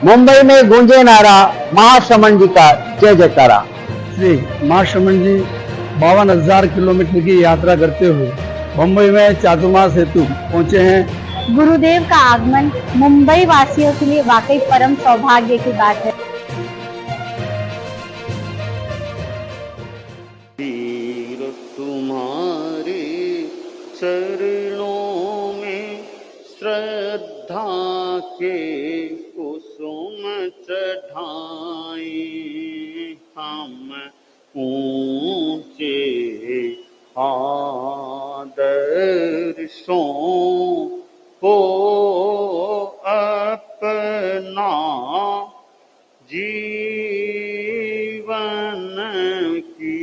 मुंबई में गूंजे नारा महाश्रमण जी का जय जयकारा। श्री महाश्रमण जी 52,000 किलोमीटर की यात्रा करते हुए मुंबई में चातुर्मास हेतु पहुंचे हैं। गुरुदेव का आगमन मुंबई वासियों के लिए वाकई परम सौभाग्य की बात है। वीर तुम्हारे चरणों में श्रद्धा के कुसुम चढ़ाए, हम ऊंचे आदर्शों को अपना जीवन की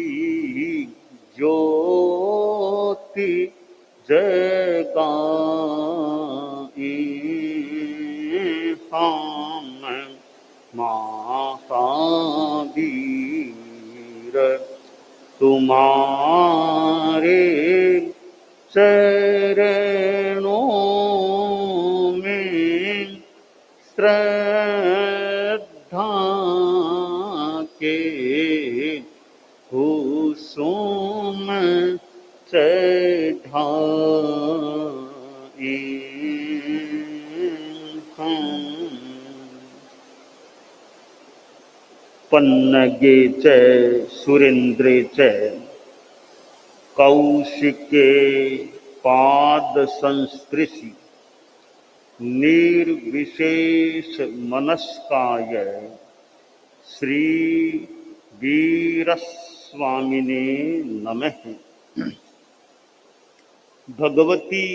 ज्योति जगाए, हम महावीर तुम्हारे चरणों में श्रद्धा के कुसुम चढ़ाए, हम पन्नगे च सुरेन्द्रे च कौशिके पाद संस्पृशि निर्विशेष मनस्काय श्री वीरस्वामिने नमः। भगवती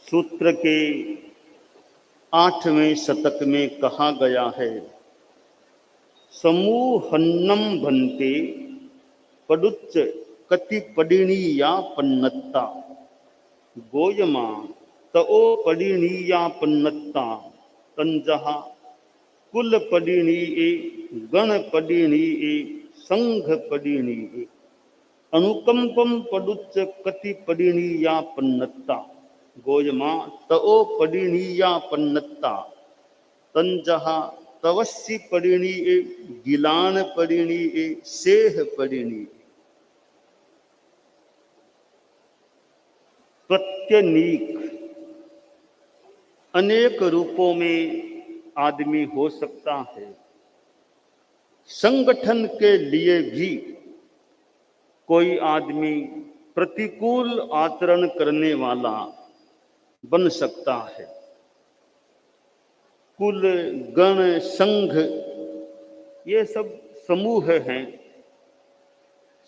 सूत्र के 8वें शतक में कहा गया है, समूहन्नम भन्ते पडुच्च कति पडिणीया पन्नत्ता, गोयमा तओ पडिणीया पन्नत्ता, तंजहा कुल पडिणीये गण पडिणीये संघ पडिणीये, अनुकंपम पडुच्च कति पडिणीया पन्नत्ता, गोयमा तओ पडिणीया पन्नत्ता, तंजहा तवस्सी पडिणीये गिलान पडिणीये सेह पडिणीये। प्रत्यनीक अनेक रूपों में आदमी हो सकता है। संगठन के लिए भी कोई आदमी प्रतिकूल आचरण करने वाला बन सकता है। कुल गण संघ ये सब समूह हैं।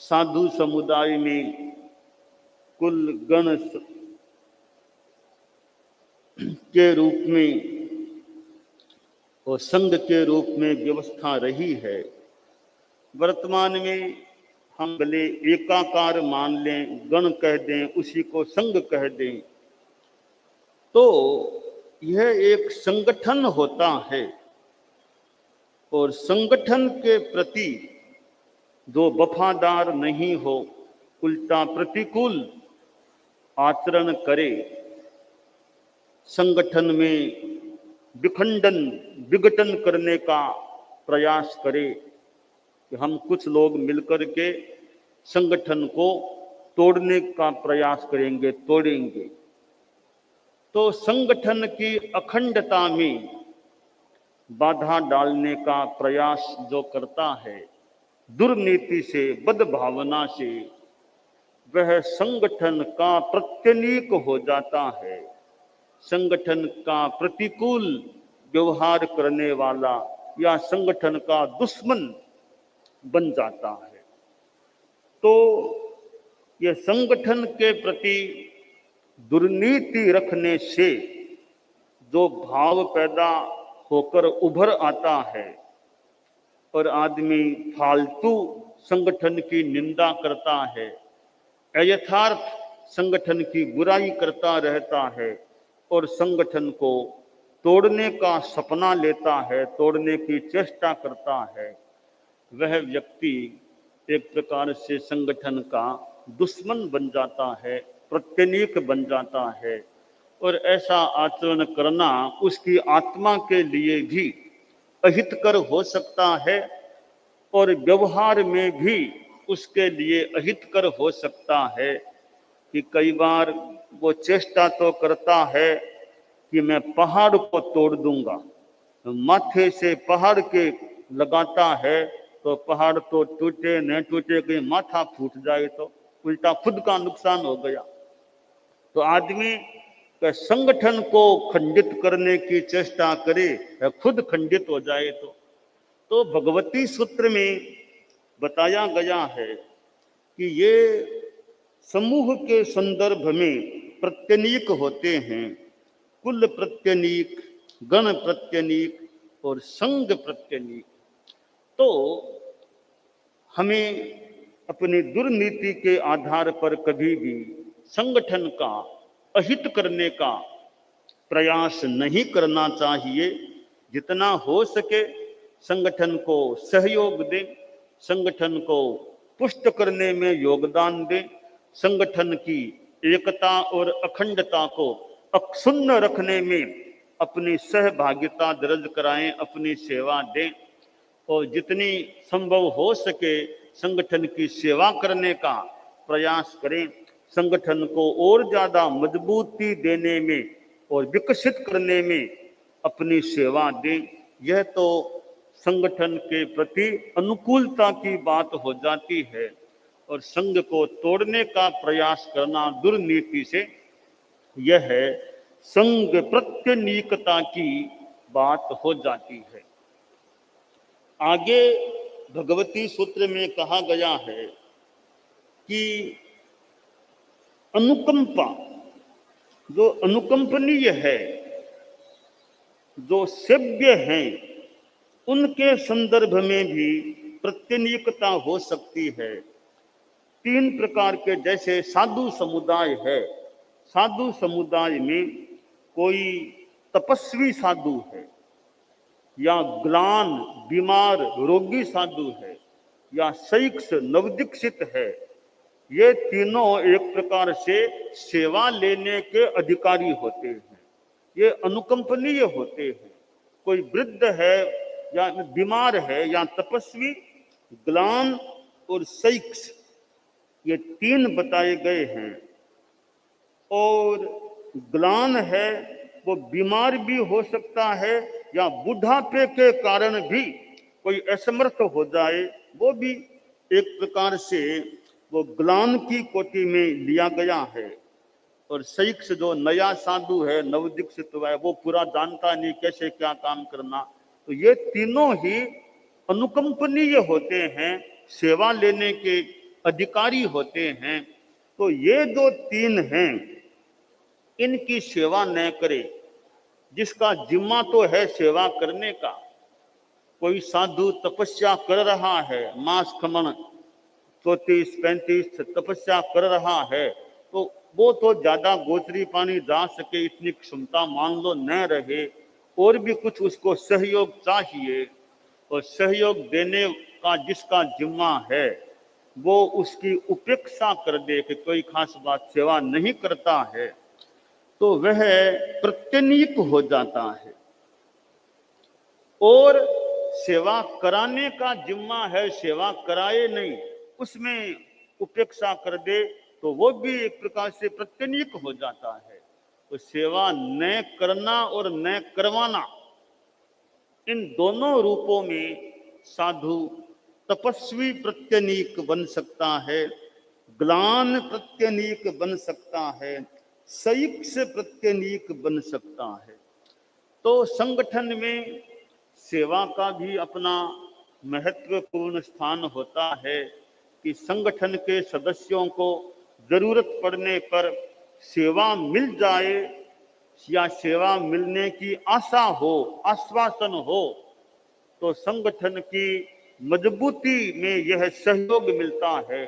साधु समुदाय में कुल गण के रूप में और संघ के रूप में व्यवस्था रही है। वर्तमान में हम भले एकाकार मान लें, गण कह दें, उसी को संघ कह दें, तो यह एक संगठन होता है। और संगठन के प्रति जो वफादार नहीं हो, उल्टा प्रतिकूल आचरण करे, संगठन में विघटन करने का प्रयास करे कि हम कुछ लोग मिलकर के संगठन को तोड़ने का प्रयास करेंगे, तोड़ेंगे, तो संगठन की अखंडता में बाधा डालने का प्रयास जो करता है, दुर्नीति से, बदभावना से, वह संगठन का प्रत्यनीक हो जाता है। संगठन का प्रतिकूल व्यवहार करने वाला या संगठन का दुश्मन बन जाता है। तो यह संगठन के प्रति दुर्नीति रखने से जो भाव पैदा होकर उभर आता है और आदमी फालतू संगठन की निंदा करता है, अयथार्थ संगठन की बुराई करता रहता है और संगठन को तोड़ने का सपना लेता है, तोड़ने की चेष्टा करता है, वह व्यक्ति एक प्रकार से संगठन का दुश्मन बन जाता है, प्रत्यनीक बन जाता है। और ऐसा आचरण करना उसकी आत्मा के लिए भी अहितकर हो सकता है और व्यवहार में भी उसके लिए अहितकर हो सकता है कि कई बार वो चेष्टा तो करता है कि मैं पहाड़ को तोड़ दूंगा, माथे से पहाड़ के लगाता है तो पहाड़ तो टूटे न टूटे, कहीं माथा फूट जाए तो उल्टा खुद का नुकसान हो गया। तो आदमी के संगठन को खंडित करने की चेष्टा करे, खुद खंडित हो जाए तो भगवती सूत्र में बताया गया है कि ये समूह के संदर्भ में प्रत्यनीक होते हैं, कुल प्रत्यनीक, गण प्रत्यनीक और संघ प्रत्यनीक। तो हमें अपनी दुर्नीति के आधार पर कभी भी संगठन का अहित करने का प्रयास नहीं करना चाहिए। जितना हो सके संगठन को सहयोग दें, संगठन को पुष्ट करने में योगदान दें, संगठन की एकता और अखंडता को अक्षुण्ण रखने में अपनी सहभागिता दर्ज कराएं, अपनी सेवा दें और जितनी संभव हो सके संगठन की सेवा करने का प्रयास करें। संगठन को और ज्यादा मजबूती देने में और विकसित करने में अपनी सेवा दें। यह तो संगठन के प्रति अनुकूलता की बात हो जाती है और संघ को तोड़ने का प्रयास करना दुर्नीति से यह है संघ प्रत्यनीकता की बात हो जाती है। आगे भगवती सूत्र में कहा गया है कि अनुकंपा, जो अनुकंपनीय है, जो सेव्य हैं, उनके संदर्भ में भी प्रत्यनीकता हो सकती है। तीन प्रकार के, जैसे साधु समुदाय है, साधु समुदाय में कोई तपस्वी साधु है या ग्लान बीमार रोगी साधु है या शैक्ष नवदीक्षित है, ये तीनों एक प्रकार से सेवा लेने के अधिकारी होते हैं, ये अनुकंपनीय होते हैं। कोई वृद्ध है या बीमार है या तपस्वी, ग्लान और शैक्ष, ये तीन बताए गए हैं। और ग्लान है वो बीमार भी हो सकता है या बुढ़ापे के कारण भी कोई असमर्थ हो जाए, वो भी एक प्रकार से वो ग्लान की कोटि में लिया गया है। और शैक्ष जो नया साधु है, नवदीक्षित हुआ है, वो पूरा जानता नहीं कैसे क्या काम करना, तो ये तीनों ही अनुकंपनीय होते हैं, सेवा लेने के अधिकारी होते हैं। तो ये जो तीन हैं, इनकी सेवा न करे, जिसका जिम्मा तो है सेवा करने का। कोई साधु तपस्या कर रहा है, मास खमन 34-35 तपस्या कर रहा है, तो वो तो ज्यादा गोचरी पानी जा सके इतनी क्षमता मान लो न रहे, और भी कुछ उसको सहयोग चाहिए। और सहयोग देने का जिसका जिम्मा है वो उसकी उपेक्षा कर दे कि कोई खास बात सेवा नहीं करता है, तो वह प्रत्यनीक हो जाता है। और सेवा कराने का जिम्मा है, सेवा कराए नहीं, उसमें उपेक्षा कर दे तो वो भी एक प्रकार से प्रत्यनीक हो जाता है। तो सेवा न करना और न करवाना, इन दोनों रूपों में साधु तपस्वी प्रत्यनीक बन सकता है, ग्लान प्रत्यनीक बन सकता है, शैक्ष प्रत्यनीक बन सकता है। तो संगठन में सेवा का भी अपना महत्वपूर्ण स्थान होता है कि संगठन के सदस्यों को जरूरत पड़ने पर सेवा मिल जाए या सेवा मिलने की आशा हो, आश्वासन हो, तो संगठन की मजबूती में यह सहयोग मिलता है।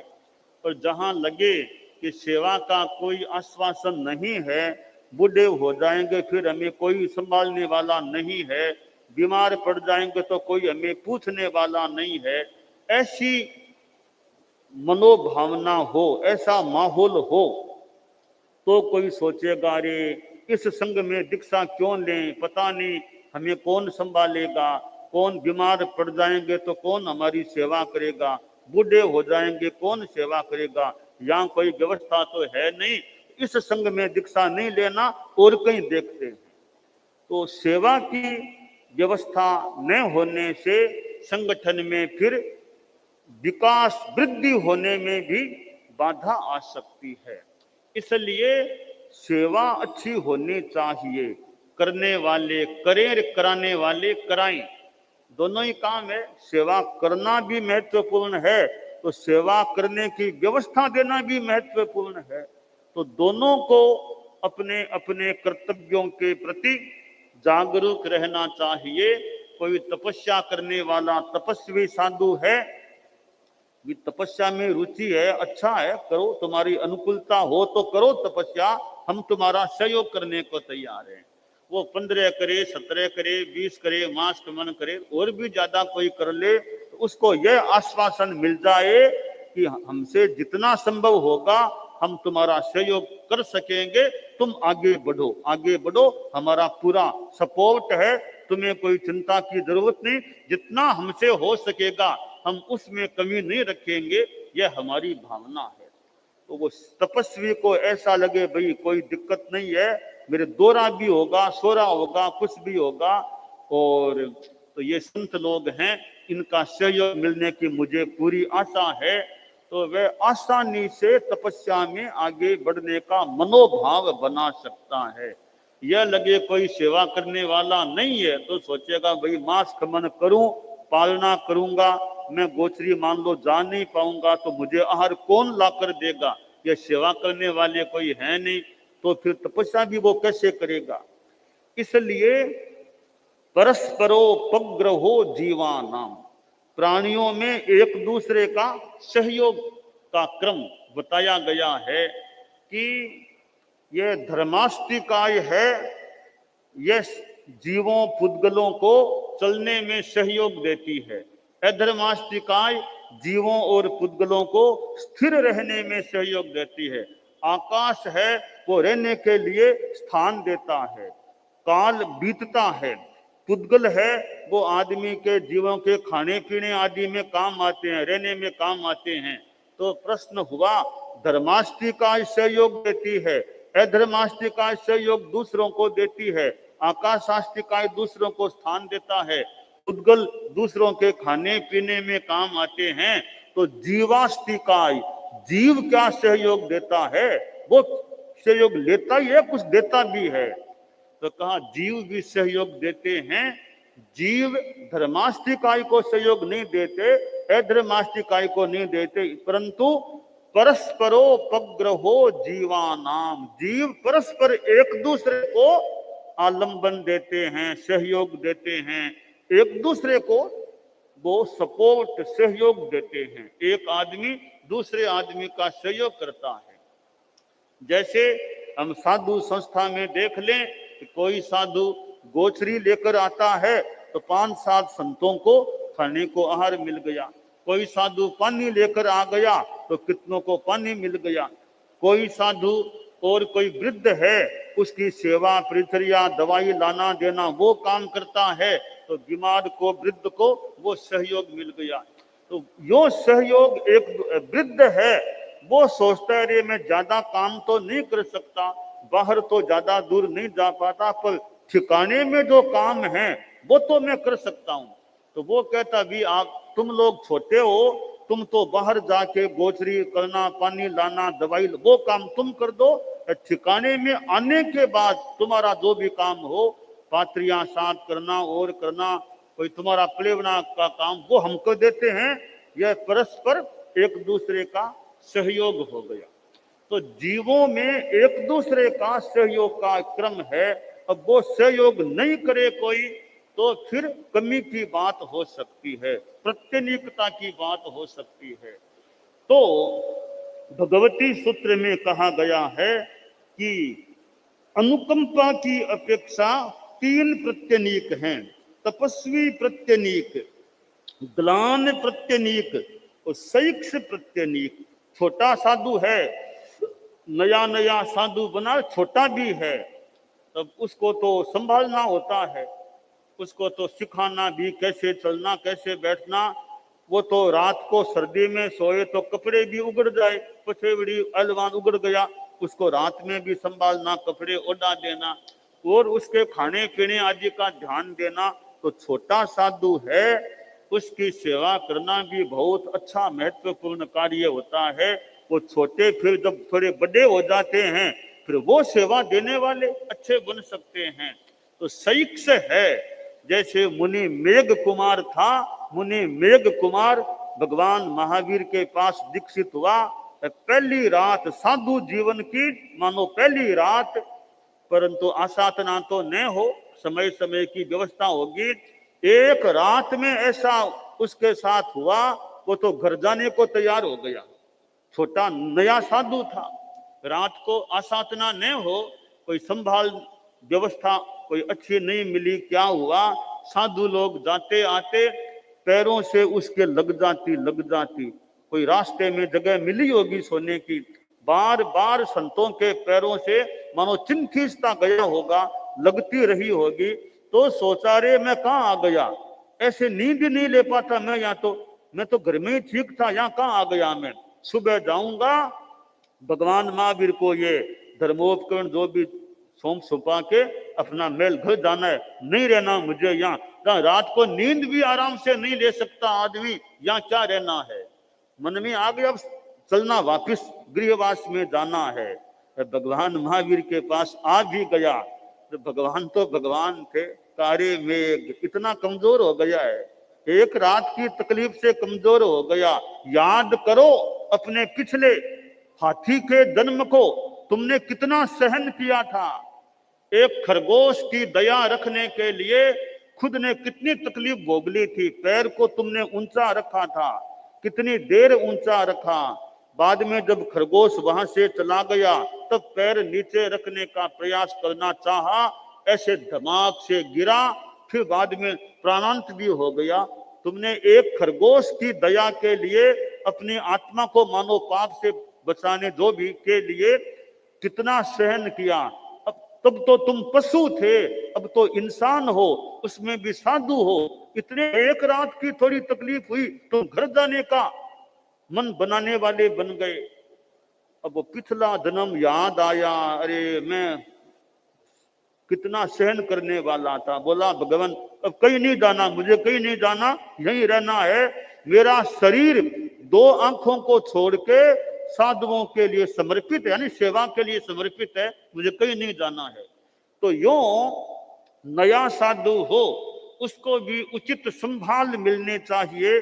और जहां लगे कि सेवा का कोई आश्वासन नहीं है, बूढ़े हो जाएंगे फिर हमें कोई संभालने वाला नहीं है, बीमार पड़ जाएंगे तो कोई हमें पूछने वाला नहीं है, ऐसी मनोभावना हो, ऐसा माहौल हो, तो कोई सोचेगा रे इस संग में दीक्षा क्यों लें, पता नहीं हमें कौन संभालेगा, कौन बीमार पड़ जाएंगे तो कौन हमारी सेवा करेगा, बूढ़े हो जाएंगे कौन सेवा करेगा, यहाँ कोई व्यवस्था तो है नहीं, इस संग में दीक्षा नहीं लेना और कहीं देखते हैं। तो सेवा की व्यवस्था न होने से संगठन में फिर विकास वृद्धि होने में भी बाधा आ सकती है। इसलिए सेवा अच्छी होनी चाहिए, करने वाले करें, कराने वाले कराएं, दोनों ही काम है। सेवा करना भी महत्वपूर्ण है तो सेवा करने की व्यवस्था देना भी महत्वपूर्ण है। तो दोनों को अपने अपने कर्तव्यों के प्रति जागरूक रहना चाहिए। कोई तपस्या करने वाला तपस्वी साधु है, भी तपस्या में रुचि है, अच्छा है, करो, तुम्हारी अनुकूलता हो तो करो तपस्या, हम तुम्हारा सहयोग करने को तैयार हैं। वो 15 करे, 17 करे, 20 करे, मास कमन करे, और भी ज्यादा कोई कर ले तो उसको यह आश्वासन मिल जाए कि हमसे जितना संभव होगा हम तुम्हारा सहयोग कर सकेंगे, तुम आगे बढ़ो, आगे बढ़ो, हमारा पूरा सपोर्ट है, तुम्हें कोई चिंता की जरूरत नहीं, जितना हमसे हो सकेगा हम उसमें कमी नहीं रखेंगे, यह हमारी भावना है। तो वो तपस्वी को ऐसा लगे भाई कोई दिक्कत नहीं है, मेरे दौरा भी होगा, सोरा होगा, कुछ भी होगा, और तो ये संत लोग हैं, इनका सहयोग मिलने की मुझे पूरी आशा है, तो वह आसानी से तपस्या में आगे बढ़ने का मनोभाव बना सकता है। यह लगे कोई सेवा करने वाला नहीं है तो सोचेगा भाई मास खमन करूं, पालना करूंगा, मैं गोचरी मान लो जा नहीं पाऊंगा तो मुझे आहार कौन लाकर देगा, यह सेवा करने वाले कोई है नहीं, तो फिर तपस्या भी वो कैसे करेगा। इसलिए परस्परोपग्रहो जीवानाम, प्राणियों में एक दूसरे का सहयोग का क्रम बताया गया है कि यह धर्मास्तिकाय है, यह जीवों पुद्गलों को चलने में सहयोग देती है। अधर्मास्तिकाय जीवों और पुद्गलों को स्थिर रहने में सहयोग देती है। आकाश है वो रहने के लिए स्थान देता है, काल बीतता है। पुद्गल है वो आदमी के जीवों के खाने पीने आदि में काम आते हैं, रहने में काम आते हैं। तो प्रश्न हुआ, धर्मास्तिकाय सहयोग देती है, अधर्मास्तिकाय सहयोग दूसरों को देती है, आकाशास्तिकाय दूसरों को स्थान देता है, पुद्गल दूसरों के खाने पीने में काम आते हैं। तो जीवास्तिकाय जीव क्या सहयोग देता है, वो सहयोग लेता ही है, कुछ देता भी है। तो कहा जीव भी सहयोग देते हैं, जीव धर्मास्तिकाय को सहयोग नहीं देते, अधर्मास्तिकाय को नहीं देते, परंतु परस्परोपग्रहो जीवानाम, जीव परस्पर एक दूसरे को आलंबन देते हैं, सहयोग देते हैं, एक दूसरे को वो सपोर्ट सहयोग देते हैं। एक आदमी दूसरे आदमी का सहयोग करता है। जैसे हम साधु संस्था में देख लें कि कोई साधु गोचरी लेकर आता है तो 5-7 संतों को खाने को आहार मिल गया, कोई साधु पानी लेकर आ गया तो कितनों को पानी मिल गया, कोई साधु और कोई वृद्ध है उसकी सेवा परिचर्या दवाई लाना देना वो काम करता है तो बीमार को वृद्ध को वो सहयोग मिल गया। तो यो सहयोग, एक वृद्ध है वो सोचता है अरे मैं ज्यादा काम तो नहीं कर सकता, बाहर तो ज्यादा दूर नहीं जा पाता, पर ठिकाने में जो काम है वो तो मैं कर सकता हूँ। तो वो कहता भी आप तुम लोग छोटे हो, तुम तो बाहर जाके गोचरी करना, पानी लाना, दवाई वो काम तुम कर दो, ठिकाने में आने के बाद तुम्हारा जो भी काम हो, पात्रियां साथ करना और करना, कोई तुम्हारा प्लेवना का काम वो हमको देते हैं। यह परस्पर एक दूसरे का सहयोग हो गया। तो जीवों में एक दूसरे का सहयोग का क्रम है। अब वो सहयोग नहीं करे कोई तो फिर कमी की बात हो सकती है, प्रत्यनीकता की बात हो सकती है। तो भगवती सूत्र में कहा गया है कि अनुकंपा की अपेक्षा 3 प्रत्यनीक हैं, तपस्वी प्रत्यनीक, ग्लान प्रत्यनीक और सैक्ष प्रत्यनीक। छोटा साधु है, नया नया साधु बना, छोटा भी है, तब उसको तो संभालना होता है, उसको तो सिखाना भी, कैसे चलना कैसे बैठना। वो तो रात को सर्दी में सोए तो कपड़े भी उगड़ जाए, पछेवड़ी अलवान उगड़ गया, उसको रात में भी संभालना, कपड़े ओढ़ा देना और उसके खाने पीने आदि का ध्यान देना। तो छोटा साधु है, उसकी सेवा करना भी बहुत अच्छा महत्वपूर्ण कार्य होता है। वो छोटे फिर जब थोड़े बड़े हो जाते हैं फिर वो सेवा देने वाले अच्छे बन सकते हैं। तो सईक्ष है, जैसे मुनि मेघ कुमार था, मुनि मेघ कुमार भगवान महावीर के पास दीक्षित हुआ। पहली रात साधु जीवन की मानो पहली रात, परंतु आसाधना तो न हो, समय समय की व्यवस्था होगी। एक रात में ऐसा उसके साथ हुआ, वो तो घर जाने को तैयार हो गया। छोटा नया साधु था, रात को आसाधना न हो, कोई संभाल व्यवस्था कोई अच्छी नहीं मिली, क्या हुआ, साधु लोग जाते आते पैरों से उसके लग जाती। कोई रास्ते में जगह मिली होगी सोने की, बार बार संतों के पैरों से मानो चिन्ह खींचता गया होगा, लगती रही होगी। तो सोचा रे मैं कहाँ आ गया, ऐसे नींद नहीं ले पाता मैं, मैं तो घर में ही ठीक था, यहाँ कहाँ आ गया मैं। सुबह जाऊंगा, भगवान महावीर को ये धर्मोपकरण जो भी सौंप सुपा के अपना मेल घर जाना है, नहीं रहना मुझे यहाँ। रात को नींद भी आराम से नहीं ले सकता आदमी, यहाँ क्या रहना है। मन में आ गया, अब चलना वापिस गृहवास में जाना है। भगवान महावीर के पास आ भी गया तो भगवान तो भगवान थे, कारे मेघ इतना कमजोर हो गया है, एक रात की तकलीफ से कमजोर हो गया। याद करो अपने पिछले हाथी के जन्म को, तुमने कितना सहन किया था। एक खरगोश की दया रखने के लिए खुद ने कितनी तकलीफ भोग ली थी। पैर को तुमने ऊंचा रखा था, कितनी देर ऊंचा रखा। बाद में जब खरगोश वहां से चला गया तब पैर नीचे रखने का प्रयास करना चाहा, ऐसे धमाक से गिरा, फिर बाद में प्राणांत भी हो गया। तुमने एक खरगोश की दया के लिए अपनी आत्मा को मानो पाप से बचाने जो भी के लिए कितना सहन किया। अब तब तो तुम पशु थे, अब तो इंसान हो, उसमें भी साधु हो। इतने एक रात की थोड़ी तकलीफ हुई, तुम घर जाने का मन बनाने वाले बन गए। अब वो पिछला जन्म याद आया, अरे मैं कितना सहन करने वाला था। बोला भगवान अब कहीं नहीं जाना, मुझे कहीं नहीं जाना, यहीं रहना है। मेरा शरीर दो आंखों को छोड़ के साधुओं के लिए समर्पित है, यानी सेवा के लिए समर्पित है, मुझे कहीं नहीं जाना है। तो यूं नया साधु हो उसको भी उचित संभाल मिलने चाहिए।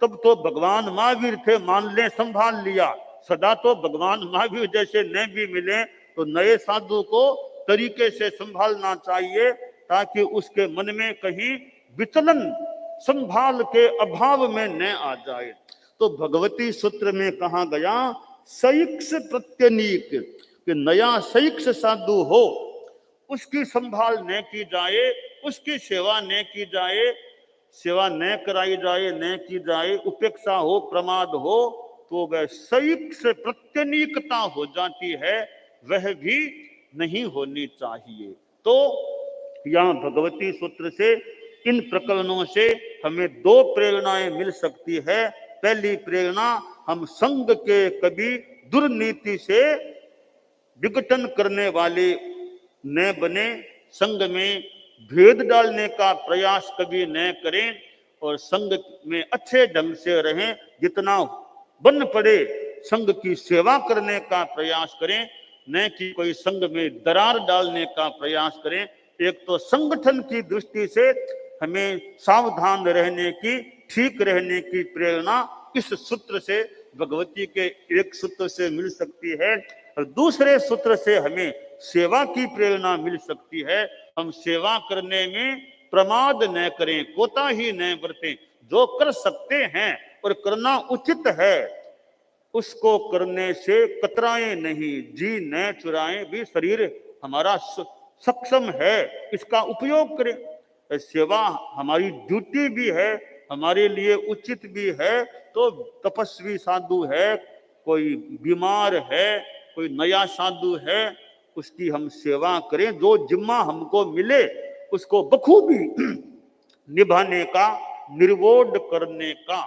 तब तो भगवान महावीर थे, मान ले संभाल लिया। सदा तो भगवान महावीर जैसे न भी मिले तो नए साधु को तरीके से संभालना चाहिए, ताकि उसके मन में कहीं विचलन संभाल के अभाव में न आ जाए। तो भगवती सूत्र में कहा गया सईक्ष प्रत्यनीक, कि नया सईक्ष साधु हो उसकी संभाल न की जाए, उसकी सेवा न की जाए, सेवा न कराई जाए, न की जाए, उपेक्षा हो, प्रमाद हो, तो वह सईक्ष प्रत्यनीकता हो जाती है, वह भी नहीं होनी चाहिए। तो यहाँ भगवती सूत्र से इन प्रकरणों से हमें दो प्रेरणाएं मिल सकती है। पहली प्रेरणा, हम संघ के कभी दुर्नीति से विघटन करने वाले न बने, संघ में भेद डालने का प्रयास कभी न करें और संघ में अच्छे ढंग से रहें। जितना बन पड़े संघ की सेवा करने का प्रयास करें, न कि कोई संघ में दरार डालने का प्रयास करें। एक तो संगठन की दृष्टि से हमें सावधान रहने की, ठीक रहने की प्रेरणा इस सूत्र से, भगवती के एक सूत्र से मिल सकती है। और दूसरे सूत्र से हमें सेवा की प्रेरणा मिल सकती है। हम सेवा करने में प्रमाद न करें, कोताही न बरतें। जो कर सकते हैं और करना उचित है उसको करने से कतराएं नहीं, जी न चुराएं। भी शरीर हमारा सक्षम है, इसका उपयोग करें। सेवा हमारी ड्यूटी भी है, हमारे लिए उचित भी है। तो तपस्वी साधु है, कोई बीमार है, कोई नया साधु है, उसकी हम सेवा करें, जो जिम्मा हमको मिले उसको बखूबी निभाने का, निर्वोध करने का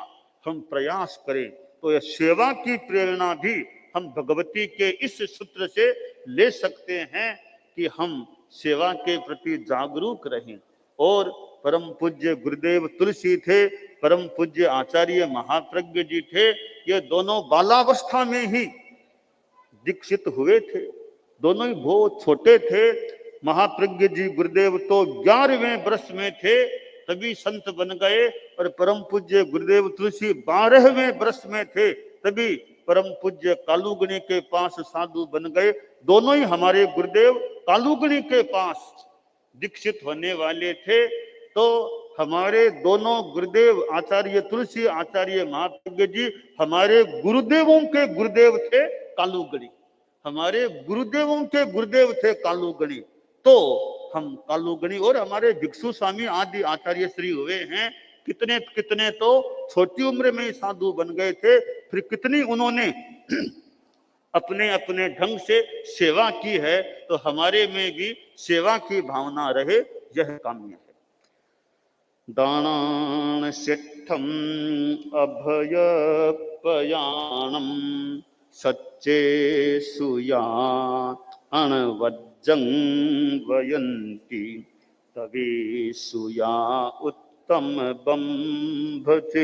हम प्रयास करें। तो यह सेवा की प्रेरणा भी हम भगवती के इस सूत्र से ले सकते हैं कि हम सेवा के प्रति जागरूक रहें। और परम पूज्य गुरुदेव तुलसी थे, परम पूज्य आचार्य महाप्रज्ञ जी थे, ये दोनों बालावस्था में ही दीक्षित हुए थे, दोनों ही बहुत छोटे थे। महाप्रज्ञ जी गुरुदेव तो 11वें वर्ष में थे तभी संत बन गए, और परम पूज्य गुरुदेव तुलसी 12वें वर्ष में थे तभी परम पूज्य कालूगणी के पास साधु बन गए। दोनों ही हमारे गुरुदेव कालूगणी के पास दीक्षित होने वाले थे। तो हमारे दोनों गुरुदेव आचार्य तुलसी, आचार्य महाप्रज्ञ जी हमारे गुरुदेवों के गुरुदेव थे कालूगणी, हमारे गुरुदेवों के गुरुदेव थे कालूगणी। तो हम कालूगणी और हमारे भिक्षु स्वामी आदि आचार्य श्री हुए हैं, कितने कितने तो छोटी उम्र में साधु बन गए थे, फिर कितनी उन्होंने अपने अपने ढंग से सेवा की है। तो हमारे में भी सेवा की भावना रहे, यह काम्य है। दानान सिद्धम अभय पयाणम सच्चे सुया अणवज्जं वयन्ति तवे सुया उत्तम बंभचेरम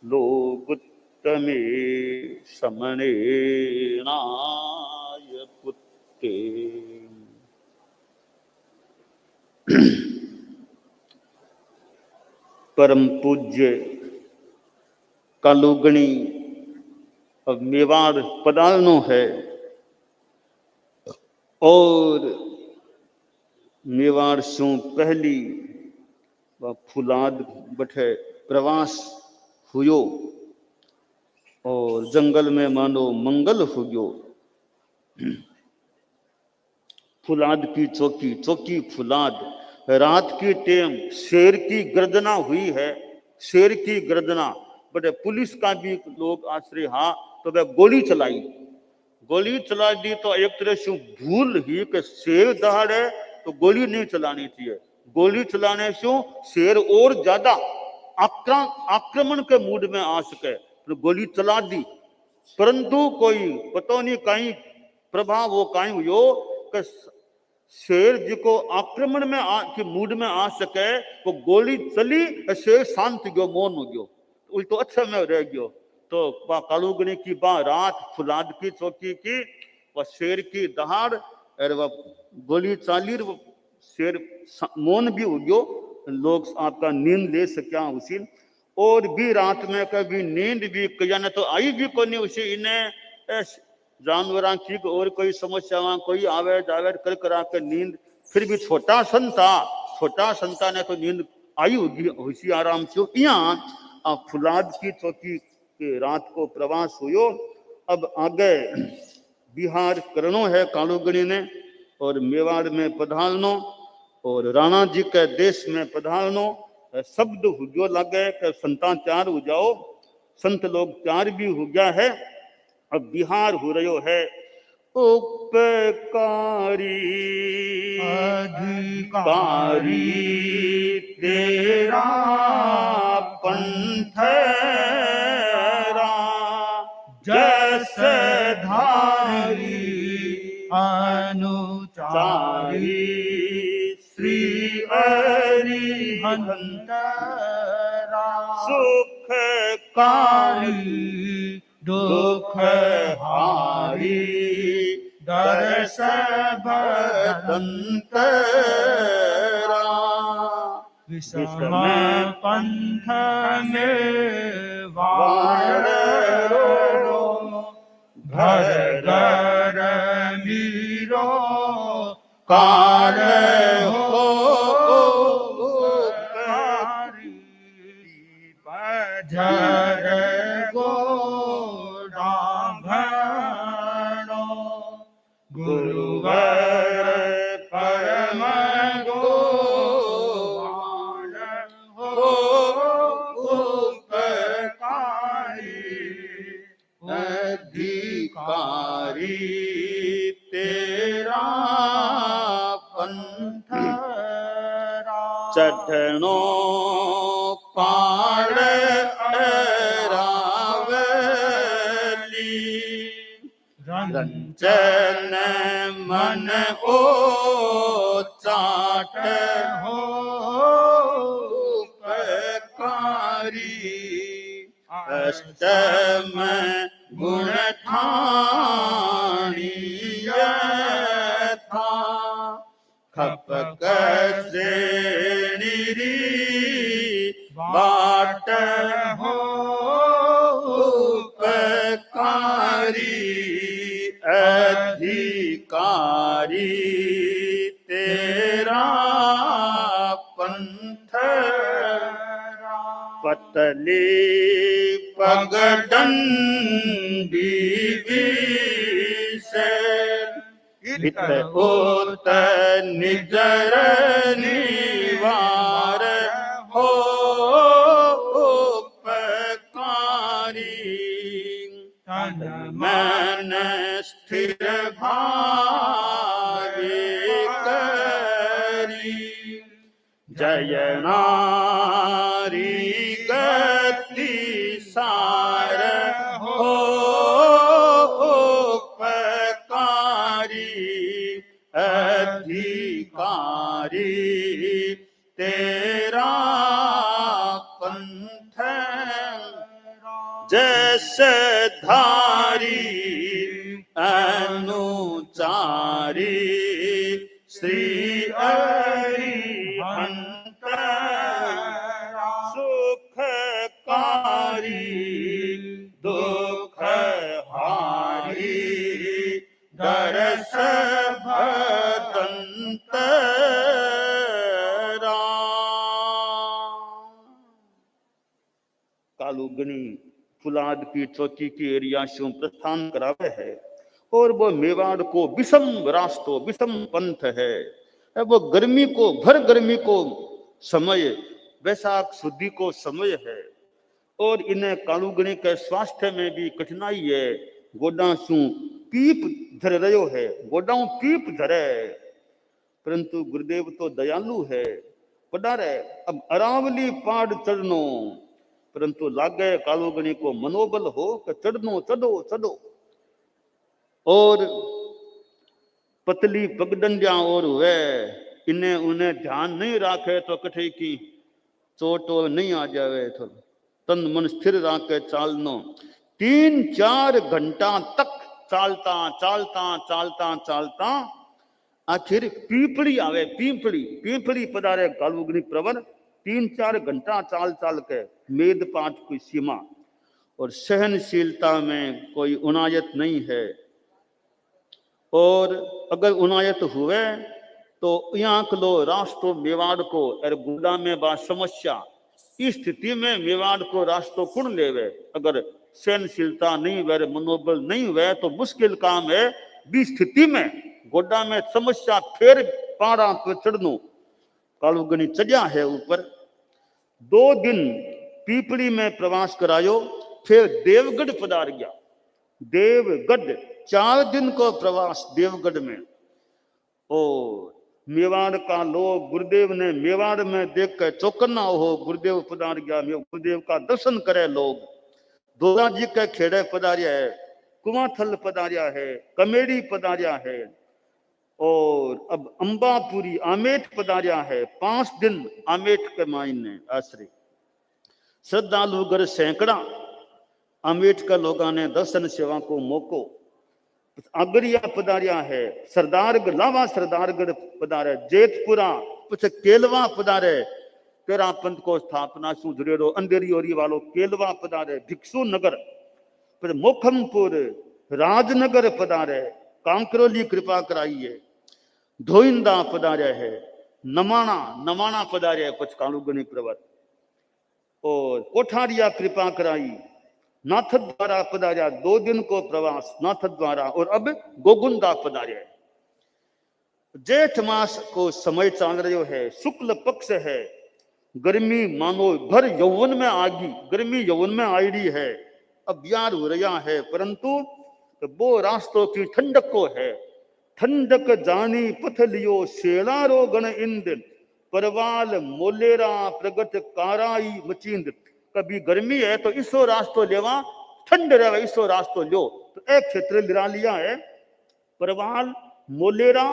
लोगुत्तमे समनेनाय पुत्ते। परम पूज्य कालूगणी अब मेवाड़ पधारनो है, और मेवाड़ सु पहली व फुलाद बठे प्रवास हुयो, और जंगल में मानो मंगल हुयो। फुलाद की चौकी, चौकी फुलाद, रात की टेम शेर की गर्जना हुई है, शेर की गर्जना। बट पुलिस का भी लोग आश्रय, हाँ तो वह गोली चलाई, गोली चला दी तो एक तरह से भूल ही कि शेर दहाड़ है तो गोली नहीं चलानी चाहिए, गोली चलाने से शेर और ज्यादा आक्रमण के मूड में आ सके, तो गोली चला दी। परंतु कोई पता नहीं कहीं प्रभाव वो कहीं हुयो कि शेर जी को आक्रमण में के मूड में आ सके, वो गोली चली, शेर शांत गयो, मौन हो गयो, उल्टो अच्छा में रह गयो। तो वह कालूगणी की बा रात फुलाद की चौकी की, वह शेर की दहाड़ और वह गोली चाली, शेर मौन भी हो गयो, लोग आपका नींद ले सकिया उसी। और भी रात में कभी नींद भी कया न तो आई भी को नहीं उसी, इन्हें जानवरां की और कोई समस्या कोई आवे जावे कर करा के नींद, फिर भी छोटा संता ने तो नींद आई होगी उसी आराम से। यहाँ फुलाद की चौकी के रात को प्रवास हुयो। अब आगे बिहार करनो है कालूगणी ने, और मेवाड़ में पधारनो, और राणा जी के देश में पधारनो। शब्द हो गयो लगे कि संता तैयार हो जाओ, संत लोग तैयार भी हो गया है। अब बिहार हो रहो है उपकारी अधिकारी तेरा पंथ जस धारी अनुचारी श्री अरिहंत सुख कारी दुख हारी दर्श भदंतरा विषम पंथ में वारो घर घर मीरो कार हो झर गुरुवर परम गोवाण हो उपकारी अधिकारी जन मन ओ चाट हो उपकारी अष्टम गुण ठानी यथा खपक श्रेणी बाट हो उपकारी अधिकारी तेरा पंथ पतली पगडंडी विषे इत उत निजर निवार हो उपकारी तन मन स्थिर भावे करी जय नारी गति सार हो उपकारी अधिकारी तेरा पंथ जस धारी अनुचारी श्री अरिहंत सुखकारी दुख हारी दरस भदंत कालुगनी फुलाद की चौकी की एरिया से प्रस्थान करावे है और वो मेवाड़ को विषम रास्तो विषम पंथ है। वो गर्मी को भर गर्मी को समय वैशाख शुद्धि को समय है और इन्हें कालुगनी के स्वास्थ्य में भी कठिनाई है। गोडा सु पीप धर रहो है गोडाऊ पीप धरे परंतु गुरुदेव तो दयालु है पधारे अब अरावली पहाड़ चढ़नो परंतु लागे कालुगनी को मनोबल हो कि चढ़नो चढ़ो चढ़ो और पतली पगडंडिया और वे इन्हें उन्हें ध्यान नहीं राखे तो कठे की चोट और नहीं आ जावे तो तन मन स्थिर राखे चालनो 3-4 घंटा तक चालता चालता चालता चालता आखिर पीपड़ी आवे पीपड़ी पधारे कालुगनी प्रवर 3-4 घंटा चाल चाल के मेद पाठ की सीमा और सहनशीलता में कोई उनायत नहीं है और अगर उनायत हुए तो यहाँ लो राष्ट्र मेवाड़ को और गुड़ा में बा समस्या इस स्थिति में मेवाड़ को राष्ट्र कुण लेवे अगर सहनशीलता नहीं वे मनोबल नहीं हुए तो मुश्किल काम है भी स्थिति में गोडा में समस्या फिर पारा पे चढ़नो कालुगनी चढ़ा है ऊपर 2 दिन पीपड़ी में प्रवास करायो फिर देवगढ़ पधार गया देवगढ़ 4 दिन को प्रवास देवगढ़ में और मेवाड़ का लोग गुरुदेव ने मेवाड़ में देख कर चौकन्ना हो गुरुदेव पधार गया गुरुदेव का दर्शन करे लोग दोरा जी के खेड़े पधारिया है कुमाथल पधारिया है कमेड़ी पधारिया है और अब अंबापुरी आमेठ पधारिया है 5 दिन आमेठ के मायने आश्रय श्रद्धालु गर सैकड़ा आमेठ का लोगों ने दर्शन सेवा को मौको आगरिया पधारिया है सरदारगढ़ लावा सरदारगढ़ पधारे जेतपुरा कुछ केलवा पधारे तेरा पंथ को स्थापना सु जुड़ेरो अंधेरी ओरी वालों केलवा पधारे भिक्षु नगर फिर मोखमपुर राजनगर पधारे कांकरोली कृपा कराइए धोइंदा पधारे है नमाना पधारे है कुछ कालुगनी प्रवर और कोठारिया कृपा कराई नाथ द्वारा पधारिया 2 दिन को प्रवास नाथ द्वारा और अब गोगुंदा पधारिया जेठ मास को समय चल रहे है शुक्ल पक्ष है गर्मी मानो भर यौवन में आगी गर्मी यौवन में आईडी है अब यार हो रहा है परंतु वो रास्तों की ठंडक को है ठंडक जानी पथ लियो शेलारो गण इंद परवाल मोलेरा प्रगट काराई मचिंद कभी गर्मी है तो इसो रास्तो लेवा ठंड रहे इसो रास्तो लो तो एक क्षेत्र लिरा लिया है परवाल मोलेरा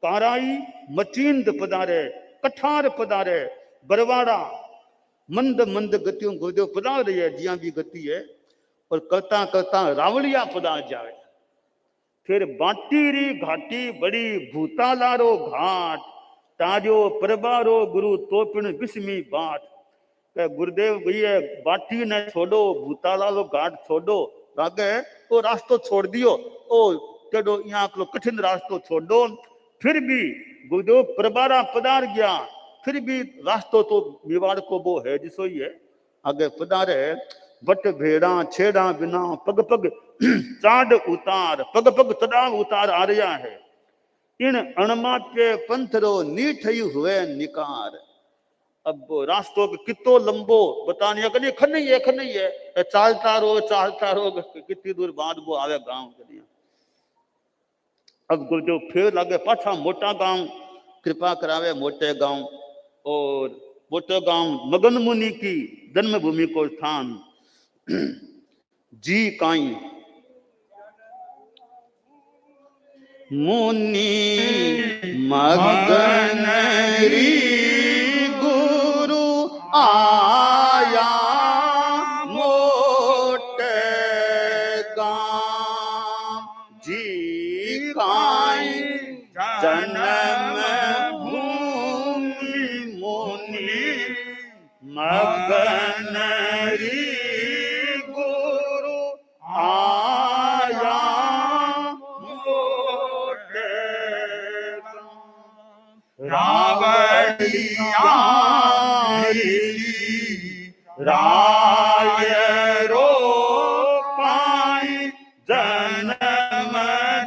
काराई मचींद पधारे कठार पधारे बरवाड़ा मंद मंद गतियों गुरुदेव पधार रही है जिया भी गति है और करता करता रावलिया पधार जाए। फिर बाटीरी घाटी बड़ी भूतालारो घाट ताजो प्रबारो गुरु तोपिन बिस्मी बाट। गुरुदेव भैया बाटी ने छोड़ो भूतालारो घाट छोड़ो आगे वो रास्तो छोड़ दियो ओ चलो यहाँ को कठिन रास्तो छोड़ दो। फिर भी गुरुदेव प्रबारा पधार गया फिर भी रास्तो तो मेवाड़ को वो है जिसो ही है आगे पधारे बट भेड़ा छेड़ा बिना पग पग चाड उतार पग पग चढ़ाव उतार आ रहा है। इन अणमा के पंथरो नीठई हुए निकार। अब रास्तों के कितो लंबो बताने के लिए खन ही है चालता रो कितनी दूर बाद वो आवे गांव के लिए। अब गुरुदेव फिर लगे पाछा मोटा गांव कृपा करावे मोटे गांव और मोटे गांव मगन मुनि की जन्मभूमि को स्थान जी काई मुनि मगन री गुरु आया मोटे गांव जी काई जन्म भूमि मुनि मगन री गुरु आया मोटे रावलिया राय रो पाई जन्म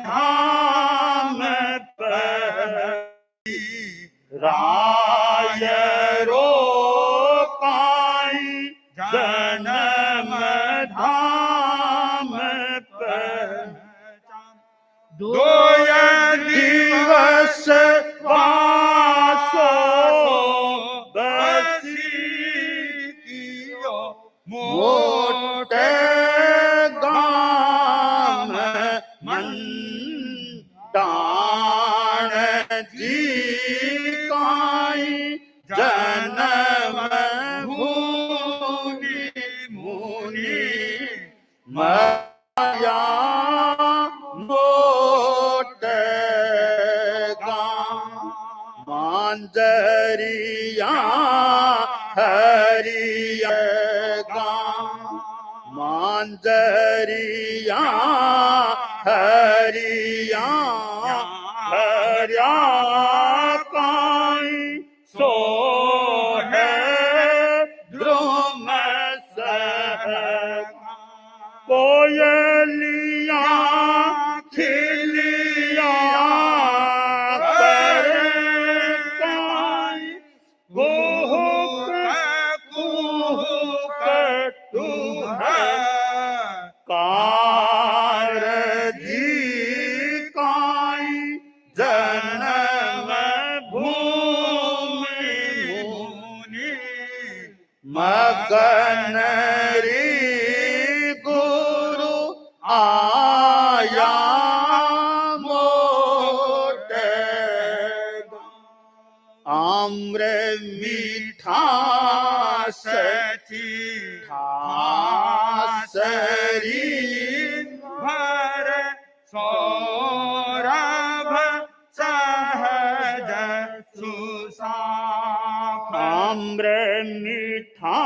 धाम पर राय रो पाई जन्म धाम पर दो दिवस वासो बसी मोटे गाम मंडाण जी काई जन्म भूमि मुनि माया मोटे गाम मांजरिया हरिया गाम मांजरिया हरिया हरिया काई सो है द्रुम सह कोयलिया खिलिया कार जी काई जन्म भूमि मुनि मगन री गुरु आया मोटे आम्र मीठा सची सरी भर सौरभ सहज सुसाख आम्र मीठा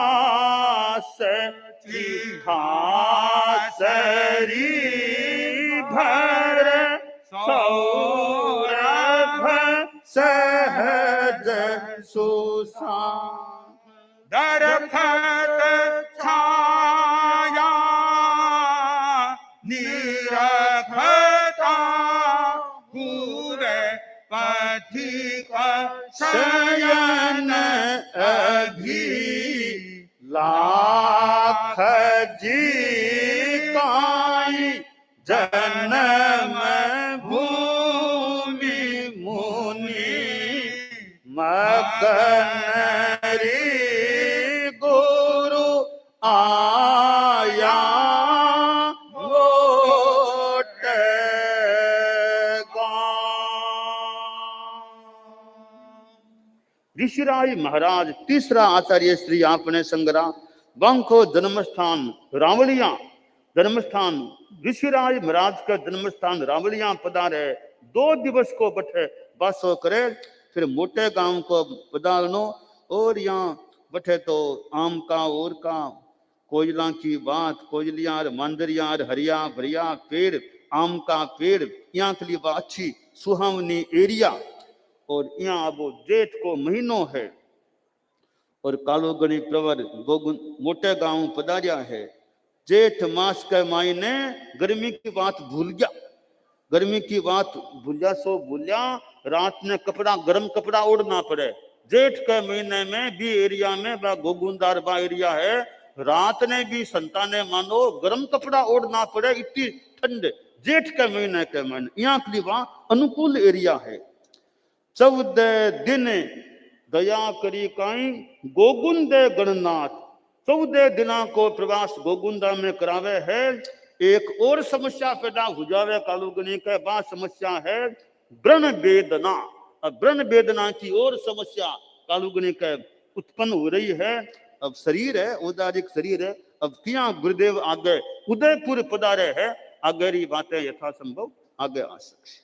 सरी भर सौरभ सहज सुसाख दरखत छाया निरखता हुए पथिक शयन अभी लाख जी काई जन्म भूमि मुनि मगन री गुरु आया मोटे ऋषिराज महाराज तीसरा आचार्य श्री आपने संगरा बांको जन्मस्थान रावलिया जन्मस्थान ऋषिराज महाराज का जन्मस्थान रावलिया पधारे 2 दिवस को बठे बासो करे फिर मोटे गांव को पधारनो और यहाँ बठे तो आम का और का कोयला की बात कोयलियार मांदरियार हरिया भरिया पेड़ आम का पेड़ यहाँ के लिए वह अच्छी सुहावनी एरिया और यहाँ अब जेठ को महीनों है और कालो गणी प्रवर मोटे गांव पधारिया है। जेठ मास के महीने गर्मी की बात भूल गया गर्मी की बात भूलिया सो भूलिया रात में कपड़ा गर्म कपड़ा ओढ़ना पड़े। जेठ के महीने में भी एरिया में वह गोगुंदार बा एरिया है रात ने भी संता ने मानो गर्म कपड़ा ओढ़ना पड़े इतनी ठंड जेठ के महीने यहाँ के लिए वहां अनुकूल एरिया है। 14 दिन दया करी काई गोगुंदे गणनाथ 14 दिना को प्रवास गोगुंदा में करावे है। एक और समस्या पैदा हो जावे कालुगनी के बाद समस्या है व्रण वेदना। अब व्रण वेदना की और समस्या कालुगनी के उत्पन्न हो रही है। अब शरीर है औदारिक शरीर है। अब किया गुरुदेव आगे उदयपुर पधारे है आगे बातें यथासंभव आगे आ सकती।